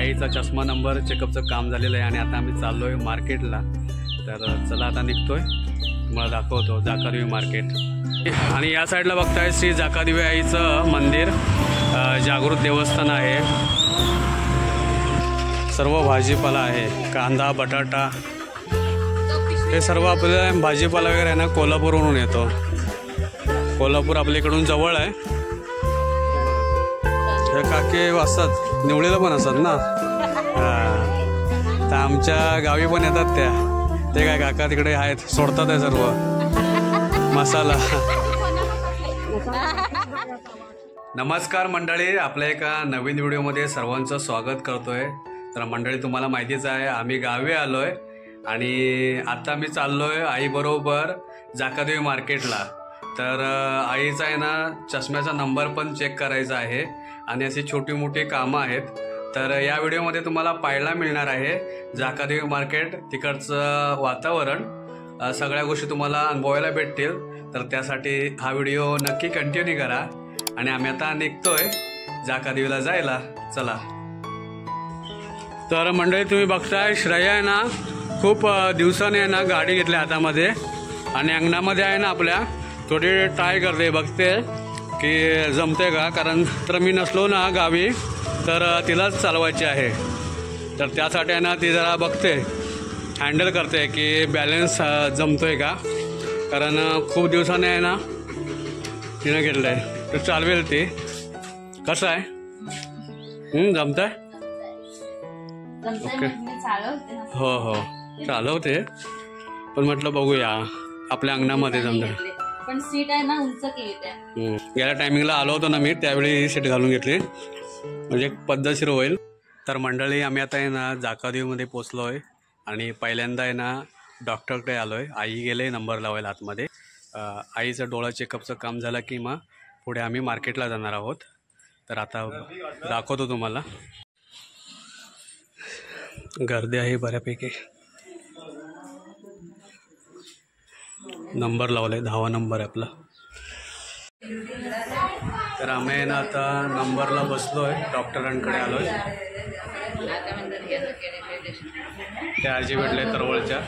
आईचा चष्मा नंबर चेकअपचं काम झालेलं आहे आणि आता आम्ही चाललो आहे मार्केटला। तर चला आता निघतोय, तुम्हाला दाखवतो जाकादेवी मार्केट। आणि या साईडला बघताय श्री जाकादेवी आईचं मंदिर, जागृत देवस्थान आहे। सर्व भाजीपाला आहे, कांदा बटाटा हे सर्व आपल्या भाजीपाला वगैरे आहे ना कोल्हापूरवरून येतो। कोल्हापूर आपल्या इकडून जवळ आहे। हे काके असतात, निवळीला पण असतात ना। तर आमच्या गावी पण येतात त्या, ते काय काका तिकडे आहेत, सोडतात आहे सर्व मसाला। नमस्कार मंडळी, आपल्या एका नवीन व्हिडिओमध्ये सर्वांचं स्वागत करतोय। तर मंडळी तुम्हाला माहितीच आहे, आम्ही गावी आलोय आणि आता मी चाललोय आईबरोबर जाकादेवी मार्केटला। तर आईचा आहे ना चष्म्याचा नंबर पण चेक करायचा आहे आणि अशी छोटी मोठी कामं आहेत। तर या व्हिडिओमध्ये तुम्हाला पाहायला मिळणार आहे जाकादेवी मार्केट, तिकडचं वातावरण, सगळ्या गोष्टी तुम्हाला अनुभवायला भेटतील। तर त्यासाठी हा व्हिडिओ नक्की कंटिन्यू करा आणि आम्ही आता निघतोय जाकादेवीला जायला, चला। तर मंडळी तुम्ही बघताय श्रेया आहे ना खूप दिवसाने आहे ना गाडी घेतली हातामध्ये आणि अंगणामध्ये आहे ना आपल्या थोडी ट्राय करते, बघते की जमते का, कारण तर मी नसलो ना गावी तर तिलाच चालवायची आहे। तर त्यासाठी आहे ना ती जरा बघते, हँडल करते की बॅलन्स जमतोय का, कारण खूप दिवसाने आहे ना तिनं घेतलं आहे, तर चालवेल ती। कसं आहे, जमतंय? ओके, हो हो चालवते, पण म्हटलं बघूया आपल्या अंगणामध्ये जमतं। पण सीट आहे ना उंच केली। गेल्या टायमिंगला आलो होतो ना मी, त्यावेळी ही सीट घालून घेतली, म्हणजे पद्धतशीर होईल। तर मंडळी आम्ही आता आहे ना जाकादेवीमध्ये पोचलो आहे आणि पहिल्यांदा आहे ना डॉक्टरकडे आलो आहे। आई गेले नंबर लावायला आतमध्ये। आईचं डोळा चेकअपचं काम झालं की मग पुढे आम्ही मार्केटला जाणार आहोत। तर आता दाखवतो तुम्हाला, गर्दी आहे बऱ्यापैकी। नंबर लावलाय, 10वा नंबर आहे आपला। तर आम्ही ना आता नंबरला बसलोय, डॉक्टरांकडे आलोय। त्या आजी भेटले तरवळच्या,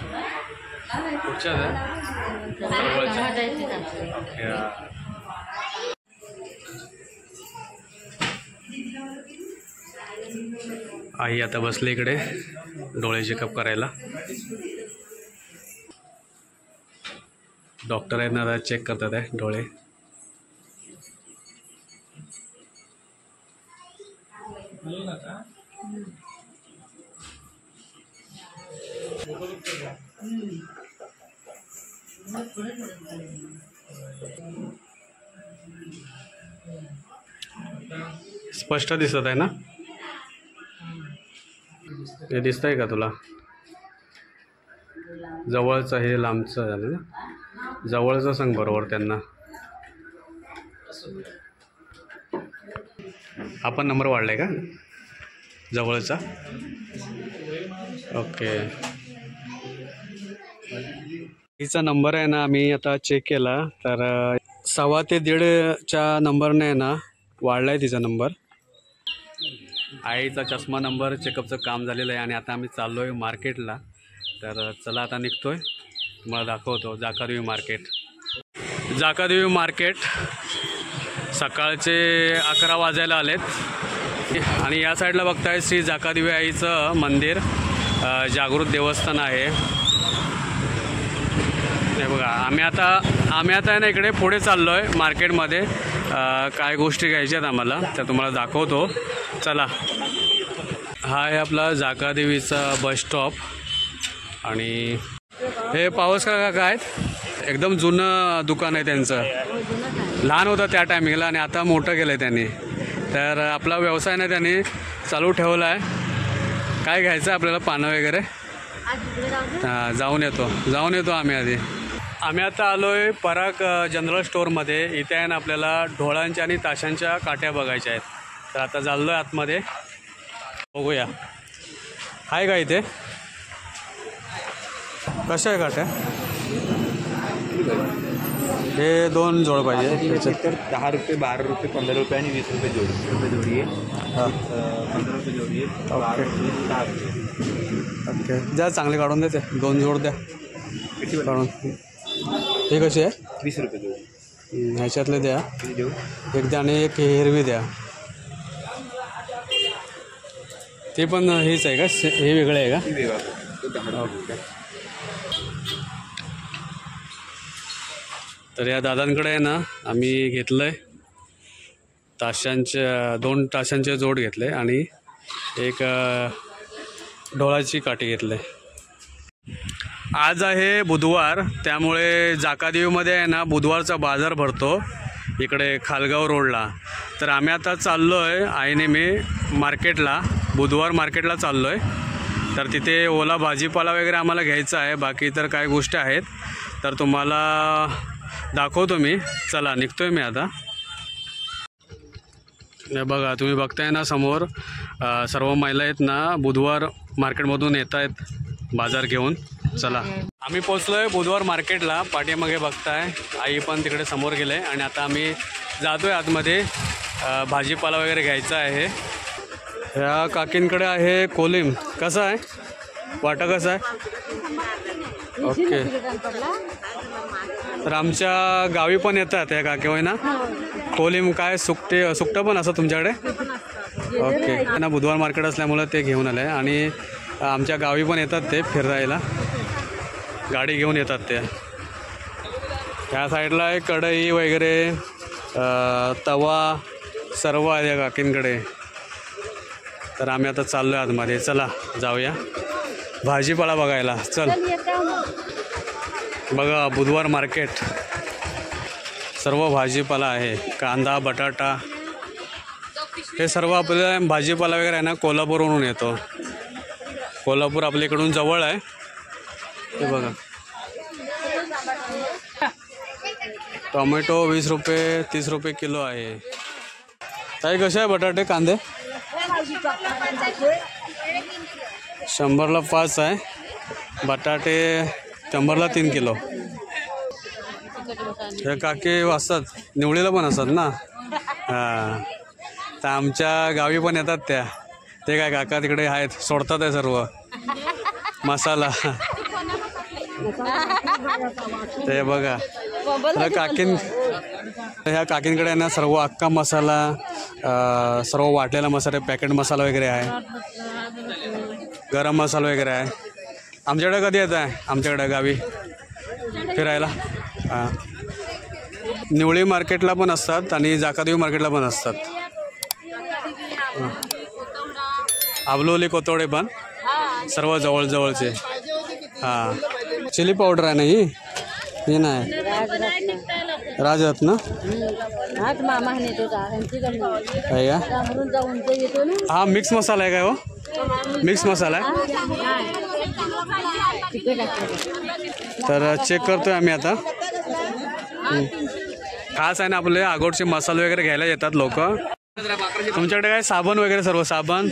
कुठच्या तरवळच्या। आई आता बसले इकडे डोळे चेकअप करायला। डॉक्टर आहेत ना चेक करतात आहे डोळे। स्पष्ट दिसत आहे ना, हे दिसतंय का तुला? जवळचं हे लांबचं झालं ना, जवळचं सांग बरोबर त्यांना। आपण नंबर वाढलाय का जवळचा? ओके, हिचा नंबर आहे ना आम्ही आता चेक केला, तर 1.25 ते 1.5च्या नंबरने आहे ना वाढलाय तिचा नंबर। आईचा चष्मा नंबर चेकअपचं काम झालेलं आहे आणि आता आम्ही चाललो आहे मार्केटला। तर चला आता निघतोय, तुम्हाला दाखवतो जाकादेवी मार्केट। जाकादेवी मार्केट सकाळचे 11 वाजायला आलेत आणि या साईडला बघताय श्री जाकादेवी आईचं मंदिर, जागृत देवस्थान आहे। हे बघा, आम्ही आता आहे ना इकडे पुढे चाललो आहे मार्केटमध्ये, काय गोष्टी घ्यायच्या आहेत आम्हाला, त्या तुम्हाला दाखवतो, चला। हा आहे आपला जाकादेवीचा बस स्टॉप आणि हे पावसकर काका आहेत, एकदम जुनं दुकान आहे त्यांचं। लहान होतं त्या टायमिंगला आणि आता मोठं केलं आहे त्यांनी। तर आपला व्यवसाय ना त्यांनी चालू ठेवला आहे। काय घ्यायचं आपल्याला, पानं वगैरे? हां, जाऊन येतो आम्ही आधी। आम्ही आता आलो आहे पराग जनरल स्टोअरमध्ये। इथे आहे ना आपल्याला ढोळांच्या आणि ताशांच्या काट्या बघायच्या आहेत। तर आता चाललो आहे आतमध्ये, बघूया आहे का इथे। कशा आहे काट्या? हे 2 जोड पाहिजे त्याच्यात. तर 10 रुपये, 12 रुपये, 15 रुपये आणि 20 रुपये जोडी. 20 रुपये जोडी आहे, 15 रुपये जोडी आहे, 12 रुपये, 10 रुपये. ओके, द्या चांगले काढून द्या ते 2 जोड द्या काढून. हे कशी आहे? 20 रुपये जोडी. ह्याच्यातले द्या किती देऊ? एक द्या आणि एक हिरवी द्या. ते पण हेच आहे का? हे वेगळं आहे का? ती वेगळा तो 10 रुपये. तर या दादांकडे आहे ना आम्ही घेतलं आहे ताशांचे 2 ताशांचे जोड घेतले आणि एक ढोलाची काठी घेतले. आज आहे बुधवार, त्यामुळे जाकादेवीमध्ये आहे ना बुधवारचा बाजार भरतो इकडे खालगाव रोडला. तर आम्ही आता चाललो आहे आईने मी मार्केटला, बुधवार मार्केटला चाललो आहे. तर तिथे ओला भाजीपाला वगैरे आम्हाला घ्यायचा आहे, बाकी तर काय गोष्टी आहेत तर तुम्हाला दाखवतो मी. चला निघतोय मी आता. हे बघा तुम्ही बघताय ना समोर सर्व महिला आहेत ना बुधवार मार्केटमधून येत आहेत बाजार घेऊन. चला आम्ही पोचलो आहे बुधवार मार्केटला. पाठीमागे बघताय आई पण तिकडे समोर गेले आणि आता आम्ही जातो आहे आतमध्ये. भाजीपाला वगैरे घ्यायचा आहे. ह्या काकींकडे आहे कोलिम. कसं आहे वाटा कसं आहे? ओके, तर आमच्या गावी पण येतात ह्या काकी होय ना. कोलिम काय सुकटं पण असं तुमच्याकडे? ओके, त्यांना बुधवार मार्केट असल्यामुळं ते घेऊन आलं आहे आणि आमच्या गावी पण येतात ते फिरायला, गाडी घेऊन येतात ते. ह्या साईडला आहे कढई वगैरे तवा सर्व आहे या काकींकडे. तर आम्ही आता चाललो आहे आतमध्ये. चला जाऊया भाजीपाला बघायला. चल बघा बुधवार मार्केट, सर्व भाजीपाला आहे. कांदा, बटाटा हे सर्व आपल्या भाजीपाला वगैरे आहे ना कोल्हापूरवरून येतो. कोल्हापूर आपल्या इकडून जवळ आहे. हे बघा टोमॅटो 20 रुपये 30 रुपये किलो आहे. ताई कसे आहे बटाटे कांदे? 100ला 5 आहे. बटाटे 100ला 3 किलो. हे काकी असतात निवळीला पण असतात ना. हां, तर आमच्या गावी पण येतात त्या. ते काय काका तिकडे आहेत सोडतात आहे सर्व मसाला. ते बघा ह्या काकींकडे आहे ना सर्व अख्खा मसाला, सर्व वाटलेला मसाला, पॅकेट मसाला वगैरे आहे, गरम मसाला वगैरे आहे. आमच्याकडे कधी येत आहे आमच्याकडे गावी फिरायला? हां, निवळी मार्केटला पण असतात आणि जाकादेवी मार्केटला पण असतात. आबलोली कोतवडे पण सर्व जवळजवळचे. हां, चिली पावडर आहे ना ही नाही राजरत्न आहे का? हा मिक्स मसाला आहे काय? हो मिक्स मसाला आहे. तर चेक करतोय आम्ही आता. खास आहे ना आपले आगोडचे मसाले वगैरे घ्यायला येतात लोक. तुमच्याकडे काय साबण वगैरे सर्व साबण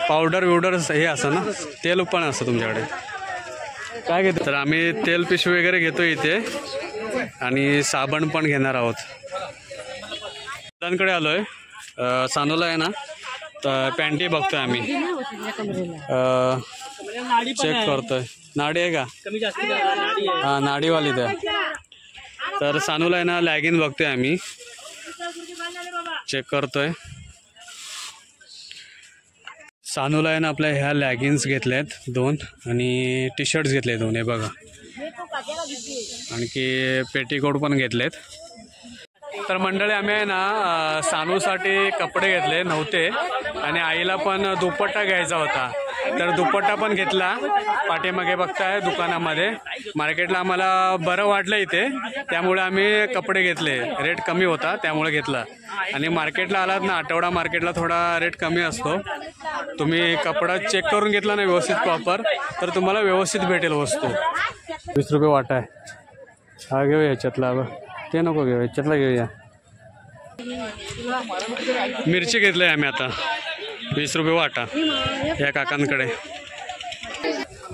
पावडर विवडर हे असं ना, तेल पण असतं तुमच्याकडे काय घेतो? तर आम्ही तेल पिशवी वगैरे घेतो इथे आणि साबण पण घेणार आहोत. दादांकडे आलो आहे सानोला आहे ना, तर पॅन्टी बघतोय आम्ही. चेक करतोय. नाडी आहे का? हां नाडीवाली द्या. तर सानूला आहे ना लॅगिन बघतोय आम्ही. चेक करतोय. सानूला आहे ना आपल्या ह्या लॅगिन्स घेतल्यात 2 आणि टी शर्ट्स घेतले 2. हे बघा आणखी पेटीकोट पण घेतलेत. तर मंडळी आम्ही आहे ना सानूसाठी कपडे घेतले नव्हते आणि आईला पण दुपट्टा घ्यायचा होता. तर दुपट्टा पण घेतला. पाठीमागे बघताय दुकानामध्ये मार्केटला आम्हाला बरं वाटलं इथे, त्यामुळे आम्ही कपडे घेतले. रेट कमी होता त्यामुळे घेतला. आणि मार्केटला आलात ना आठवडा मार्केटला थोडा रेट कमी असतो. तुम्ही कपडा चेक करून घेतला ना व्यवस्थित प्रॉपर तर तुम्हाला व्यवस्थित भेटेल वस्तू. 20 रुपये वाटा आहे. हा घेऊया याच्यातला. ते नको घेऊ, याच्यातला घेऊया. मिरची घेतली आहे आम्ही आता 20 रुपये वाटा या काकांकडे.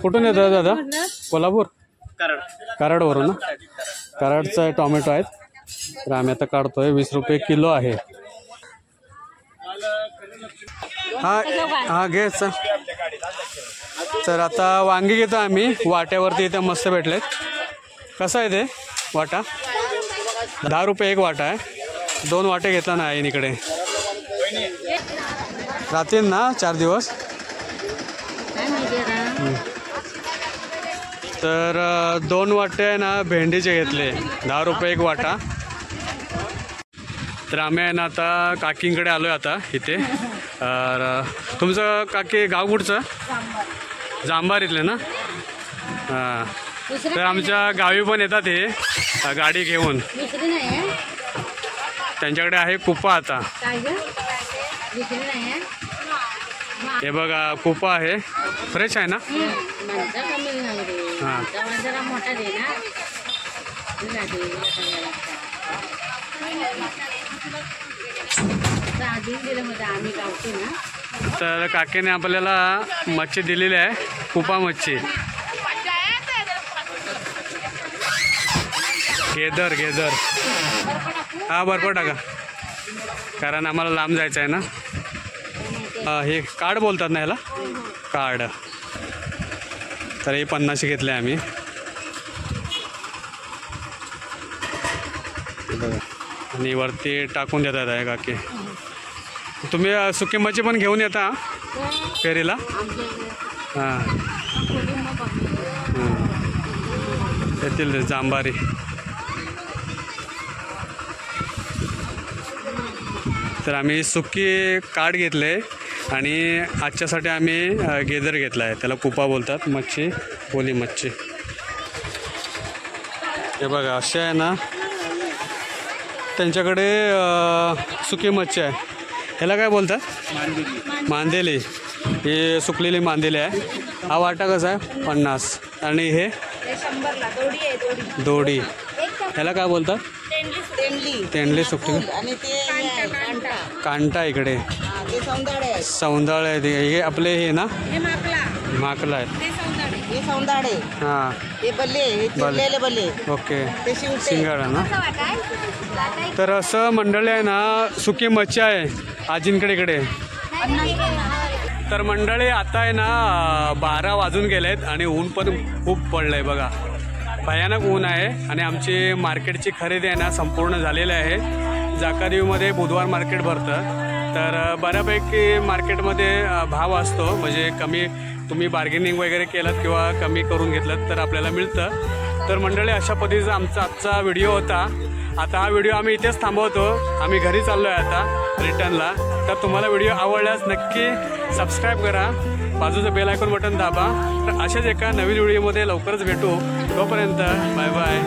कुठून येतो दादा? कोल्हापूर कराडवरून ना. कराडचा टोमॅटो आहेत तर आम्ही आता काढतोय. 20 रुपये किलो आहे. हा हा घे चल. तर आता वांगी घेतो आम्ही. वाट्यावरती इथे मस्त भेटलेत. कसं आहे ते वाटा? 10 रुपये एक वाटा आहे. 2 वाटे घेतला ना आईन इकडे. राहतील ना 4 दिवस. तर 2 वाटे आहे ना भेंडीचे घेतले. 10 रुपये एक वाटा. तर आम्ही आहे ना आता काकींकडे आलो आहे आता इथे. तुमचं काकी गाव कुठचं? जांभार इथले ना. हां. तर आमच्या गावी पण येतात हे गाडी घेऊन. त्यांच्याकडे आहे कुपा आता. हे बघा कुपा आहे. फ्रेश आहे ना. हां. तर काकीने आपल्याला मच्छी दिलेली आहे. कुपा मच्छी. गेदर गेदर. हा बरोबर टाका कारण आम्हाला लांब जायचं आहे ना. हे कार्ड बोलतात ना ह्याला. कार्ड. तर हे 50 घेतले आम्ही. बघा आणि वरती टाकून देतात आहे काकी. तुम्ही सुकी मच्छी पण घेऊन येता फेरीला? हां येतील जांभारी. तर आम्ही सुकी काठ घेतले आणि आजच्यासाठी आम्ही गेदर घेतला आहे. त्याला कुपा बोलतात. मच्छी ओली मच्छी. हे बघा असे आहे ना त्यांच्याकडे सुकी मच्छी आहे. ह्याला काय बोलतात? मांदेली. हे सुकलेली मांदेली आहे. हा वाटा कसा आहे? 50. आणि हे दोडी. ह्याला काय बोलतात? तेंडली सुकली. कांटा इकडे. सौंदाळ आहे. हे आपले हे ना माकला आहेत. हां ओके. शिंगाडा ना. तर असं मंडळी आहे ना सुकी मच्छी आहे आजींकडे इकडे. तर मंडळी आता आहे ना 12 वाजून गेलेत आणि ऊन पण खूप पडलं आहे बघा. भयानक ऊन आहे आणि आमची मार्केटची खरेदी आहे ना संपूर्ण झालेली आहे. जाकादेवीमध्ये बुधवार मार्केट भरतं. तर बऱ्यापैकी मार्केटमध्ये भाव असतो. म्हणजे कमी तुम्ही बार्गेनिंग वगैरे केलं किंवा कमी करून घेतलं तर आपल्याला मिळतं. तर मंडळी अशा पद्धतीचा आजचा व्हिडिओ होता. आता हा व्हिडिओ आम्ही इथेच थांबवतो. आम्ही घरी चाललो आहे आता रिटर्नला. तर तुम्हाला व्हिडिओ आवडल्यास नक्की सबस्क्राईब करा. बाजूचं बेल आयकॉन बटन दाबा. तर अशाच एका नवीन व्हिडिओमध्ये लवकरच भेटू. तोपर्यंत बाय बाय.